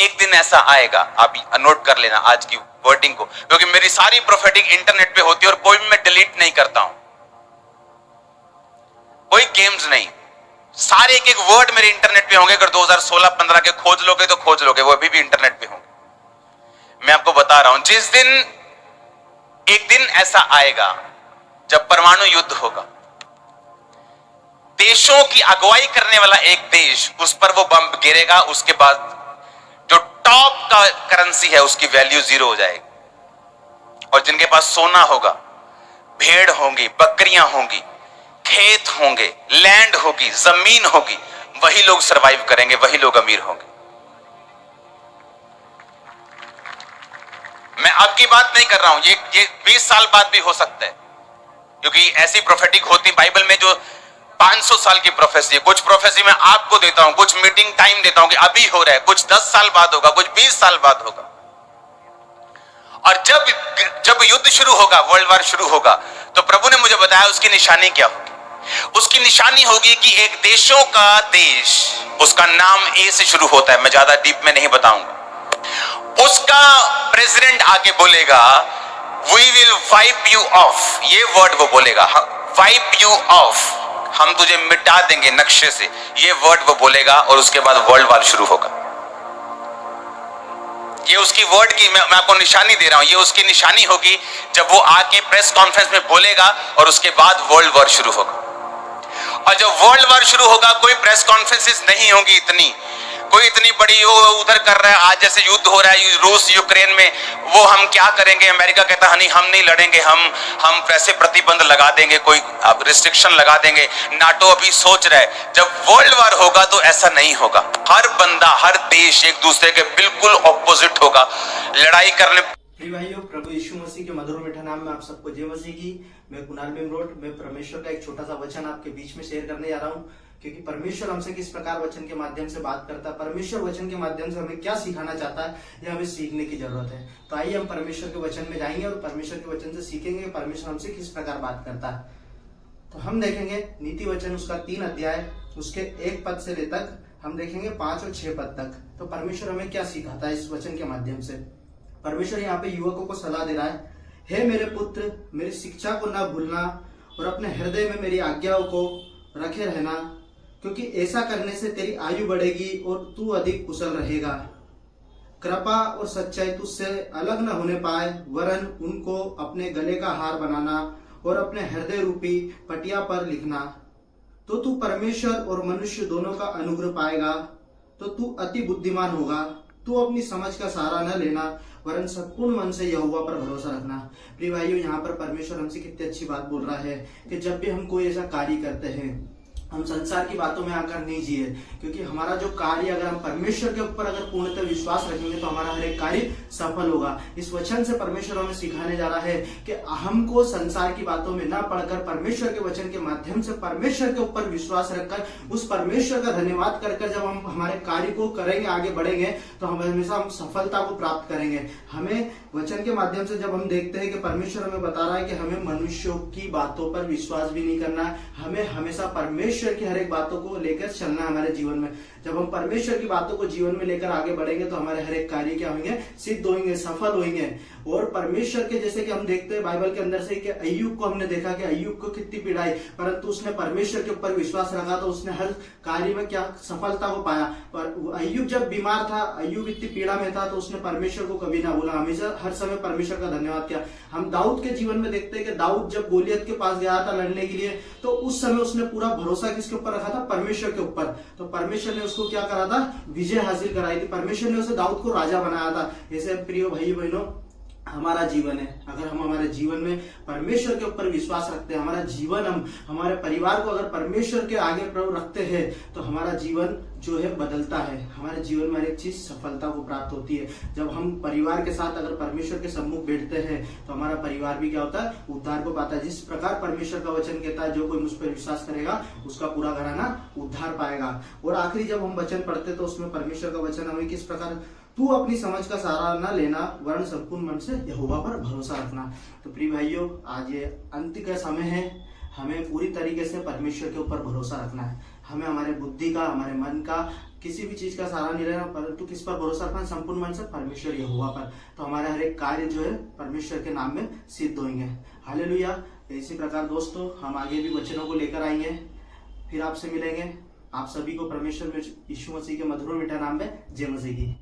एक दिन ऐसा आएगा, आप नोट कर लेना आज की वर्डिंग को, क्योंकि मेरी सारी प्रोफेटिक इंटरनेट पे होती है और कोई भी मैं डिलीट नहीं करता हूं, कोई गेम्स नहीं, सारे एक एक वर्ड मेरे इंटरनेट पे होंगे। अगर 2016-15 के खोज लोगे तो खोज लोगे, वो अभी भी इंटरनेट पे होंगे। मैं आपको बता रहा हूं, जिस दिन एक दिन ऐसा आएगा जब परमाणु युद्ध होगा, देशों की अगुवाई करने वाला एक देश, उस पर वो बम गिरेगा, उसके बाद जो टॉप का करेंसी है उसकी वैल्यू 0 हो जाएगी। और जिनके पास सोना होगा, भेड़ होंगी, बकरियां होंगी, खेत होंगे, लैंड होगी, जमीन होगी, वही लोग सरवाइव करेंगे, वही लोग अमीर होंगे। मैं आपकी बात नहीं कर रहा हूं, ये 20 साल बाद भी हो सकता है, क्योंकि ऐसी प्रोफेटिक होती बाइबल में जो 500 साल की प्रोफेसी है। कुछ प्रोफेसी मैं आपको देता हूं, कुछ मीटिंग टाइम देता हूं कि अभी हो रहा है, कुछ 10 साल बाद होगा, कुछ 20 साल बाद होगा। और जब युद्ध शुरू होगा, वर्ल्ड वॉर शुरू होगा, तो प्रभु ने मुझे बताया उसकी निशानी क्या होगी। उसकी निशानी होगी कि एक देशों का देश, उसका नाम ए से शुरू होता है, मैं ज्यादा डीप में नहीं बताऊंगा, उसका प्रेसिडेंट आके बोलेगा we will wipe you off, ये वर्ड वो बोलेगा, वाइप यू ऑफ, हम तुझे मिटा देंगे नक्शे से, ये वर्ड वो बोलेगा। और उसके बाद वर्ल्ड वॉर शुरू होगा। ये उसकी वर्ड की मैं आपको निशानी दे रहा हूं, ये उसकी निशानी होगी जब वो आके प्रेस कॉन्फ्रेंस में बोलेगा, और उसके बाद वर्ल्ड वॉर शुरू होगा। और जब वर्ल्ड वॉर शुरू होगा, कोई प्रेस कॉन्फ्रेंसेस नहीं होगी इतनी, कोई इतनी बड़ी वो उधर कर रहा है, आज जैसे युद्ध हो रहा है रूस यूक्रेन में, वो हम क्या करेंगे, अमेरिका कहता है नहीं हम नहीं लड़ेंगे, हम वैसे प्रतिबंध लगा देंगे, कोई रिस्ट्रिक्शन लगा देंगे। नाटो अभी सोच रहा है, जब वर्ल्ड वॉर होगा तो ऐसा नहीं होगा, हर बंदा, हर देश एक दूसरे के बिल्कुल ऑपोजिट होगा, लड़ाई करने। भाइयों, प्रभु यीशु मसीह के मधुर मीठा नाम में आप सबको जय मसीह की। मैं कुणाल बेमरोड, मैं परमेश्वर का एक छोटा सा वचन आपके बीच में शेयर करने जा रहा हूँ, क्योंकि परमेश्वर हमसे किस प्रकार वचन के माध्यम से बात करता है, परमेश्वर वचन के माध्यम से हमें क्या सिखाना चाहता है, यह हमें सीखने की जरूरत है। तो आइए हम परमेश्वर के वचन में जाएंगे और परमेश्वर के वचन से सीखेंगे परमेश्वर हमसे किस प्रकार बात करता है। तो हम देखेंगे नीति वचन उसका 3 अध्याय, उसके 1 पद से लेकर हम देखेंगे 5 और 6 पद तक। तो परमेश्वर हमें क्या सिखाता है इस वचन के माध्यम से। परमेश्वर यहाँ पे युवकों को सलाह दे रहा है, हे मेरे पुत्र, मेरी शिक्षा को न भूलना और अपने हृदय में मेरी आज्ञाओं को रखे रहना, क्योंकि ऐसा करने से तेरी आयु बढ़ेगी और तू अधिक कुशल रहेगा। कृपा और सच्चाई तुझसे अलग न होने पाए, वरन उनको अपने गले का हार बनाना और अपने हृदय रूपी पटिया पर लिखना, तो तू परमेश्वर और मनुष्य दोनों का अनुग्रह पाएगा। तो तू अति बुद्धिमान होगा। तू अपनी समझ का सहारा न लेना, वरन संपूर्ण मन से यहोवा पर भरोसा रखना। प्रिय भाइयों, यहाँ पर परमेश्वर हमसे कितनी अच्छी बात बोल रहा है कि जब भी हम कोई ऐसा कार्य करते हैं, हम संसार की बातों में आकर नहीं जिए, क्योंकि हमारा जो कार्य अगर हम परमेश्वर के ऊपर अगर पूर्णतः विश्वास रखेंगे तो हमारा हर एक कार्य सफल होगा। इस वचन से परमेश्वर हमें सिखाने जा रहा है कि हमको संसार की बातों में ना पढ़कर परमेश्वर के वचन के माध्यम से परमेश्वर के ऊपर विश्वास रखकर उस परमेश्वर का धन्यवाद कर जब हम हमारे कार्य को करेंगे, आगे बढ़ेंगे, तो हम हमेशा हम सफलता को प्राप्त करेंगे। हमें वचन के माध्यम से जब हम देखते हैं कि परमेश्वर हमें बता रहा है कि हमें मनुष्यों की बातों पर विश्वास भी नहीं करना है, हमें हमेशा परमेश्वर की हर एक बातों को लेकर चलना हमारे जीवन में। जब हम परमेश्वर की बातों को जीवन में लेकर आगे बढ़ेंगे तो हमारे हर एक कार्य क्या होंगे, सिद्ध होंगे, सफल होंगे। और परमेश्वर के जैसे कि हम देखते हैं बाइबल के अंदर से कि अय्यूब को हमने देखा कि अय्यूब को कितनी पीड़ाई, परंतु उसने परमेश्वर के ऊपर विश्वास रखा तो उसने हर कार्य में क्या सफलता को पाया। पर अय्यूब जब बीमार था, अय्यूब इतनी पीड़ा में था, तो उसने परमेश्वर को कभी ना भूला, हमेशा हर समय परमेश्वर का धन्यवाद किया। हम दाऊद के जीवन में देखते हैं कि दाऊद जब गोलियत के पास गया था लड़ने के लिए, तो उस समय उसने पूरा भरोसा किसके ऊपर रखा था, परमेश्वर के ऊपर। तो परमेश्वर ने उसको क्या करा था, विजय हासिल कराई थी, परमेश्वर ने उसे दाऊद को राजा बनाया था। ऐसे प्रिय भाई बहनों, हमारा जीवन है, अगर हम हमारे जीवन में परमेश्वर के ऊपर विश्वास रखते हैं, हमारा जीवन, हम हमारे परिवार को अगर परमेश्वर के आगे प्रभु रखते हैं, तो हमारा जीवन जो है बदलता है, हमारे जीवन में हर एक चीज सफलता को प्राप्त होती है। जब हम परिवार के साथ अगर परमेश्वर के सम्मुख बैठते हैं तो हमारा परिवार भी क्या होता है, उद्धार को पाता है। जिस प्रकार परमेश्वर का वचन कहता है, जो कोई मुझ पर विश्वास करेगा उसका पूरा घराना उद्धार पाएगा। और आखिरी जब हम वचन पढ़ते तो उसमें परमेश्वर का वचन हमें किस प्रकार, तू अपनी समझ का सहारा न लेना, वरन संपूर्ण मन से यहोवा पर भरोसा रखना। तो प्रिय भाइयों, आज ये अंत का समय है, हमें पूरी तरीके से परमेश्वर के ऊपर भरोसा रखना है। हमें हमारे बुद्धि का, हमारे मन का किसी भी चीज का सहारा नहीं लेना, परंतु किस पर भरोसा रखना, संपूर्ण मन से परमेश्वर यहोवा पर। तो हमारे हर एक कार्य जो है परमेश्वर के नाम में सिद्ध होंगे। हालेलुया। इसी प्रकार दोस्तों हम आगे भी वचनों को लेकर आएंगे, फिर आपसे मिलेंगे। आप सभी को परमेश्वर में यीशु मसीह के मधुर मीठा नाम में जय मसीह की।